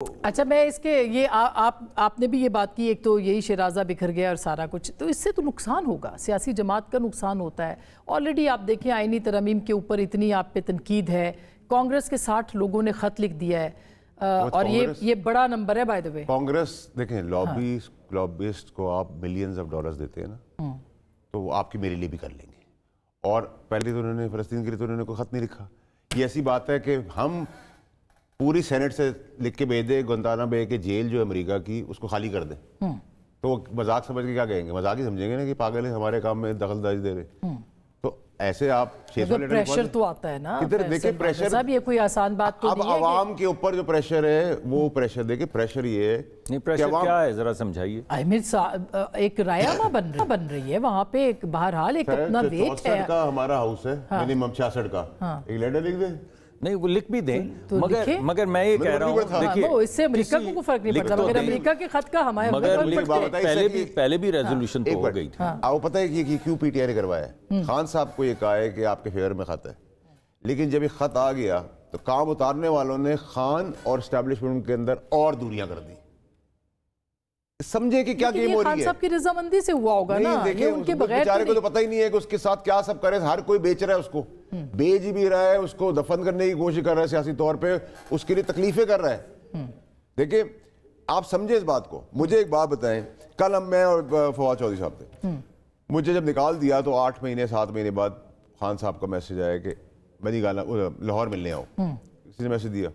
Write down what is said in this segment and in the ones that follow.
اچھا میں اس کے یہ آپ نے بھی یہ بات کی، ایک تو یہی شیرازہ بکھر گیا اور سارا کچھ، تو اس سے تو نقصان ہوگا، سیاسی جماعت کا نقصان ہوتا ہے۔ آلریڈی آپ دیکھیں آئینی ترامیم کے اوپر اتنی آپ پہ تنقید ہے، کانگریس کے 60 لوگوں نے خط لکھ دیا ہے اور یہ بڑا نمبر ہے بائی دی وے۔ کانگریس دیکھیں لابیسٹ کو آپ ملینز آف ڈالرز دیتے ہیں نا، تو وہ آپ کی میرے لیے بھی کر لیں گے۔ اور پہلے تو انہوں نے فلسطین کے لیے تو انہوں نے کوئی خط نہیں لکھا۔ یہ ایسی بات ہے کہ ہم پوری سینٹ سے لکھ کے بھیج دیں گوانتانامو بے کے جیل جو ہے امریکہ کی، اس کو خالی کر دیں، تو وہ مذاق سمجھ کے کیا کہیں گے؟ مذاق ہی سمجھیں گے نا کہ پاگل ہے، ہمارے کام میں دخل اندازی دے رہے۔ تو ایسے آپ پریشر تو آتا ہے نا، دیکھیں پریشر صاحب یہ کوئی آسان بات تو نہیں ہے۔ اب عوام کے اوپر جو پریشر ہے وہ پریشر دیکھیں، پریشر یہ ہے نہیں، پریشر کیا ہے ذرا سمجھائیے۔ ایک رائے بن رہی ہے وہاں پہ، ایک بہرحال ایک اپنا ویٹ ہے۔ 64 کا ہمارا ہاؤس ہے، منیمم 66 کا، ایک لیٹر لکھ دیں۔ نہیں وہ لکھ بھی دیں، مگر میں یہ کہہ رہا ہوں دیکھیے اس سے امریکہ کو کوئی فرق نہیں پڑتا، مگر امریکہ کے خط کا ہمارے پہلے بھی ریزولوشن تو ہو گئی تھی۔ آپ پتہ ہے کہ کیوں پی ٹی آئی نے کروایا ہے؟ خان صاحب کو یہ کہا ہے کہ آپ کے فیور میں خط ہے، لیکن جب یہ خط آ گیا تو کام اتارنے والوں نے خان اور اسٹیبلشمنٹ کے اندر اور دوریاں کر دی۔ سمجھے کہ کیا گیم ہو رہی ہے؟ خان صاحب کی رضامندی سے ہوا ہوگا نا، یہ ان کے بغیر بیچارے کو تو پتہ ہی نہیں ہے کہ اس کے ساتھ کیا سب کرے، ہر کوئی بیچ رہا ہے اس کو، بیچ بھی رہا ہے، اس کو دفن کرنے کی کوشش کر رہا ہے سیاسی طور پہ، اس کے لیے تکلیفیں کر رہا ہے۔ دیکھیں آپ سمجھے اس بات کو۔ مجھے ایک بات بتائیں، کل میں اور فواد چودھری صاحب تھے، مجھے جب نکال دیا تو 8 مہینے 7 مہینے بعد خان صاحب کا میسج آیا کہ میں نہیں گانا لاہور ملنے آؤ، کسی نے میسج دیا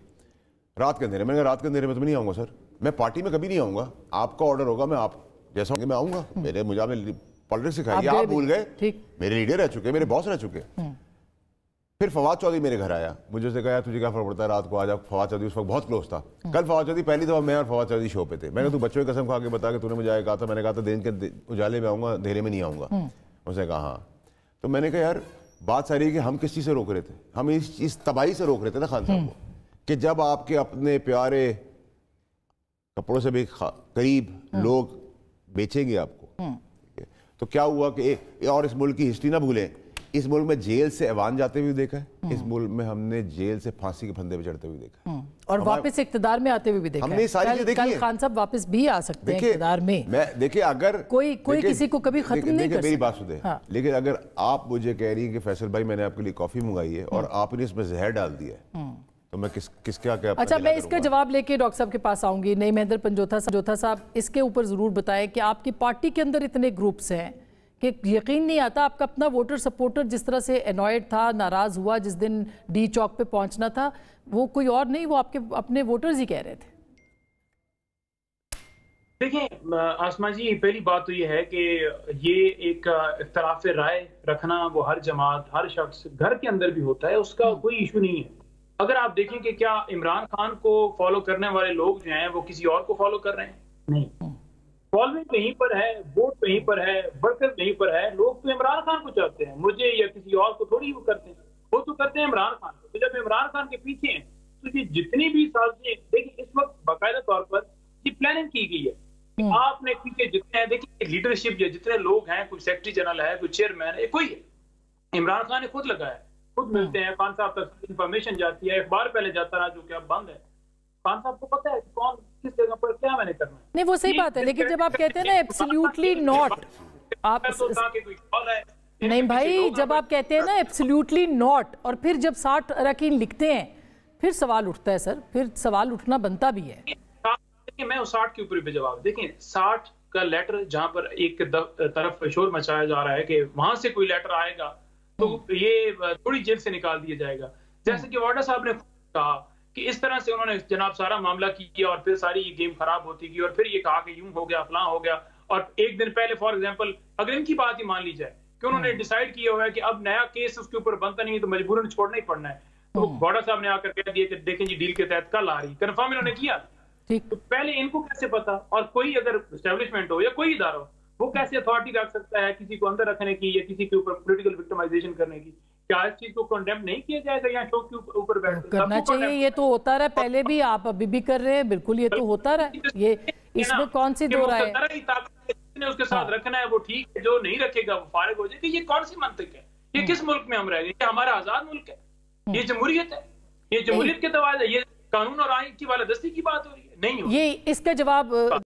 رات کے اندھیرے میں نے کہا رات کے اندھیرے میں تو نہیں آؤں گا سر، میں پارٹی میں کبھی نہیں آؤں گا، آپ کا آرڈر ہوگا میں آپ جیسا میں آؤں گا، مجھے آپ نے پالیٹکس سکھائی، آپ بھول گئے میرے لیڈر رہ چکے، میرے باس رہ چکے۔ پھر فواد چودھری میرے گھر آیا، مجھے اسے کہا تجھے کیا فرق پڑتا ہے رات کو آ جا۔ فواد چودھری اس وقت بہت کلوز تھا۔ کل فواد چودھری پہلی دفعہ میں اور فواد چودھری شو پہ تھے، میں نے تو بچوں کی قسم کھا کے بتا کہ تو نے مجھے آیا کہا تھا، میں نے کہا تھا دن کے اجالے میں آؤں گا، اندھیرے میں نہیں آؤں گا۔ اس نے کہا ہاں۔ تو میں نے کہا یار بات ساری ہے کہ ہم کس چیز سے روک رہے تھے؟ ہم اس تباہی سے روک رہے تھے نا خان صاحب کو، کہ جب آپ کے اپنے پیارے کپڑوں سے بھی قریب لوگ بیچیں گے آپ کو، تو کیا ہوا کہ اور اس ملک کی ہسٹری نہ بھولیں، اس ملک میں جیل سے ایوان جاتے ہوئے دیکھا ہے، اس ملک میں ہم نے جیل سے پھانسی کے پھندے پہ چڑھتے ہوئے دیکھا ہے، اور واپس اقتدار میں آتے ہوئے بھی دیکھا ہے۔ ہم نے ساری چیزیں دیکھی ہیں۔ کل خان صاحب واپس بھی آ سکتے ہیں اقتدار میں۔ دیکھیں اگر کوئی کسی کو کبھی ختم نہیں کر سکتا۔ میری بات سنیں، لیکن اگر آپ مجھے کہہ رہی ہیں کہ فیصل بھائی میں نے آپ کے لیے کافی منگائی ہے اور آپ نے اس میں زہر ڈال دیا ہے، تو میں کس کیا اچھا میں اس کا جواب لے کے ڈاکٹر صاحب کے پاس آؤں گی۔ نہیں مہندر پنجوتھا صاحب اس کے اوپر ضرور بتائیں کہ آپ کی پارٹی کے اندر اتنے گروپس ہیں کہ یقین نہیں آتا آپ کا اپنا ووٹر سپورٹر جس طرح سے انوائڈ تھا، ناراض ہوا جس دن ڈی چوک پہ پہنچنا تھا، وہ کوئی اور نہیں، وہ آپ کے اپنے ووٹرز ہی کہہ رہے تھے۔ دیکھیں آسما جی، پہلی بات تو یہ ہے کہ یہ ایک اختلاف رائے رکھنا وہ ہر جماعت ہر شخص گھر کے اندر بھی ہوتا ہے، اس کا کوئی ایشو نہیں ہے۔ اگر آپ دیکھیں کہ کیا عمران خان کو فالو کرنے والے لوگ جو ہیں وہ کسی اور کو فالو کر رہے ہیں؟ نہیں، فالوئنگ کہیں پر ہے، ووٹ کہیں پر ہے، ورکر کہیں پر ہے، لوگ تو عمران خان کو چاہتے ہیں، مجھے یا کسی اور کو تھوڑی وہ کرتے ہیں، وہ تو کرتے ہیں عمران خان کو۔ تو جب عمران خان کے پیچھے ہیں تو یہ جتنی بھی سازشیں، دیکھیں اس وقت باقاعدہ طور پر یہ پلاننگ کی گئی ہے، آپ نے پیچھے جتنے ہیں، دیکھیں لیڈرشپ یا جتنے لوگ ہیں، کوئی سیکرٹری جنرل ہے، کوئی چیئرمین ہے، کوئی ہے، عمران خان نے خود لگایا ہے، خود ملتے ہیں، خان صاحب تک انفارمیشن جاتی ہے، اخبار پہلے جاتا رہا جو کہ اب بند ہے، خان صاحب کو پتہ ہے کہ کون کس جگہ پر کیا میں نے کرنا ہے۔ نہیں وہ صحیح بات ہے، لیکن جب آپ کہتے ہیں نا ایبسلیوٹلی ناٹ، آپ نہیں بھائی جب آپ کہتے ہیں نا ایبسلیوٹلی ناٹ، اور پھر جب 60 اراکین لکھتے ہیں پھر سوال اٹھتا ہے سر، پھر سوال اٹھنا بنتا بھی ہے۔ میں اس 60 کے اوپر بھی جواب دیکھیں، 60 کا لیٹر جہاں پر ایک طرف شور مچایا جا رہا ہے کہ وہاں سے کوئی لیٹر آئے گا تو یہ تھوڑی جیل سے نکال دیا جائے گا، جیسے کہ واڈا صاحب نے کہا کہ اس طرح سے انہوں نے جناب سارا معاملہ کیا اور پھر ساری یہ گیم خراب ہوتی گئی اور پھر یہ کہا کہ یوں ہو گیا فلاں ہو گیا، اور ایک دن پہلے فار ایگزامپل اگر ان کی بات ہی مان لی جائے کہ انہوں نے ڈیسائیڈ کیا ہوا ہے کہ اب نیا کیس اس کے اوپر بنتا نہیں ہے تو مجبوراً چھوڑنا ہی پڑنا ہے، تو واڈا صاحب نے آ کر کہہ دیا کہ دیکھیں جی ڈیل کے تحت کل آ رہی، کنفرم انہوں نے کیا، تو پہلے ان کو کیسے پتا؟ اور کوئی اگر اسٹیبلشمنٹ ہو یا کوئی ادارہ ہو وہ کیسے اتھارٹی رکھ سکتا ہے کسی کو اندر رکھنے کی یا کسی کے اوپر پولیٹیکل وکٹمائزیشن کرنے کی؟ کیا اس چیز کو کنڈیم نہیں کیا جائے گا یا شوق کے اوپر بیٹھ کرنا چاہیے؟ یہ تو ہوتا رہا پہلے بھی، آپ ابھی بھی کر رہے ہیں، بالکل یہ تو ہوتا رہا، یہ اس میں کون سی دو رائے ہے؟ اس کے ساتھ رکھنا ہے وہ ٹھیک ہے، جو نہیں رکھے گا وہ فارغ ہو جائے گا۔ یہ کون سی منطق ہے؟ یہ کس ملک میں ہم رہ گئے؟ یہ ہمارا آزاد ملک ہے، یہ جمہوریت ہے، یہ جمہوریت کے تواضع ہے، یہ قانون اور آئین کی بالادستی کی بات ہو رہی ہے۔ نہیں یہ اس کا جواب